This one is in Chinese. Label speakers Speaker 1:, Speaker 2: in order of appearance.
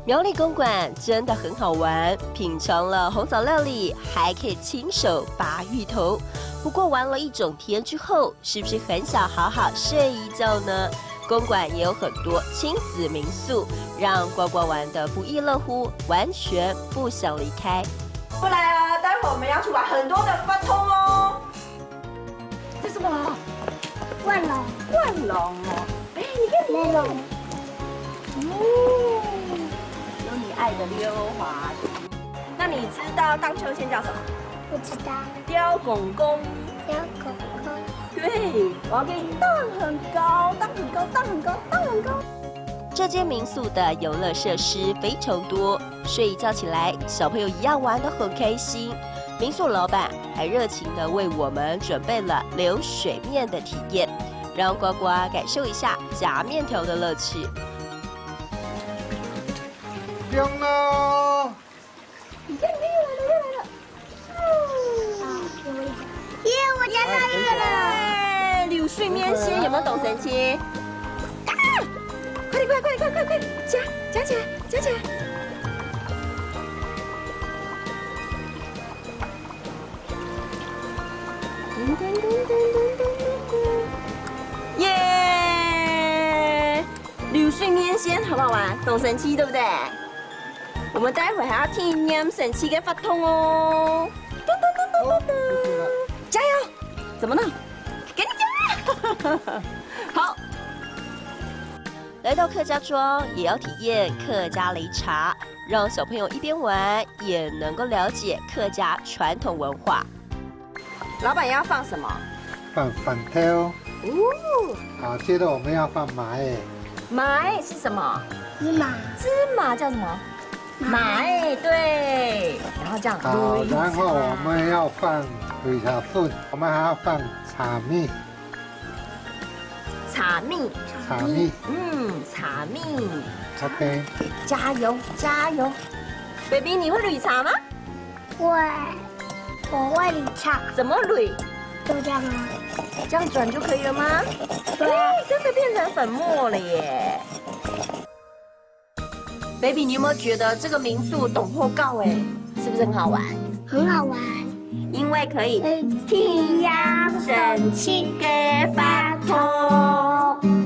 Speaker 1: 苗栗公馆真的很好玩，品尝了红枣料理，还可以亲手拔芋头。不过玩了一整天之后，是不是很想好好睡一觉呢？公馆也有很多亲子民宿，让呱呱玩得不亦乐乎，完全不想离开。
Speaker 2: 过来啊，待会我们要去玩很多的发通哦。这是什么？
Speaker 3: 万龙，
Speaker 2: 万龙哦。哎，你看
Speaker 3: 雷龙。
Speaker 2: 哦。有你爱的溜滑梯。那你知道荡秋千叫什么？
Speaker 3: 不知道。
Speaker 2: 雕拱拱。
Speaker 3: 雕狗狗。
Speaker 2: 对，我要给你荡很高，荡很高，荡很高，荡很高。
Speaker 1: 这间民宿的游乐设施非常多，睡一觉起来，小朋友一样玩得很开心。民宿老板还热情地为我们准备了流水面的体验，让呱呱感受一下夹面条的乐趣。
Speaker 4: 冰喽！
Speaker 2: 你看，你看，又来了，又来了。
Speaker 3: 耶，我夹到一个了。
Speaker 2: 流水面线有没有懂神奇？啊！快点，快，夹起来，夹起来。耶！流水面线好不好玩？懂神奇对不对？我们待会还要听念神奇的发通哦。加油！怎么了？给你加！好。
Speaker 1: 来到客家庄，也要体验客家擂茶，让小朋友一边玩，也能够了解客家传统文化。
Speaker 2: 老板要放什么？
Speaker 4: 放粉条。
Speaker 2: 哦。
Speaker 4: 好，接着我们要放麻
Speaker 2: 麻是什么？
Speaker 3: 芝麻。
Speaker 2: 芝麻叫什么？麻对。然后这样。
Speaker 4: 好，然后我们要放擂茶粉，我们还要放茶蜜。
Speaker 2: 茶蜜。
Speaker 4: 茶蜜。
Speaker 2: 茶蜜。
Speaker 4: OK。
Speaker 2: 加油，加油 ！baby， 你会擂茶吗？
Speaker 3: 会，我会擂茶。
Speaker 2: 怎么擂？
Speaker 3: 就这样啊。
Speaker 2: 这样转就可以了吗？
Speaker 3: 对啊，
Speaker 2: 真的变成粉末了耶 ！baby， 你有没有觉得这个民宿懂或告哎，是不是很好玩？
Speaker 3: 很好玩。
Speaker 2: 因为可以
Speaker 3: 体验神奇的发通。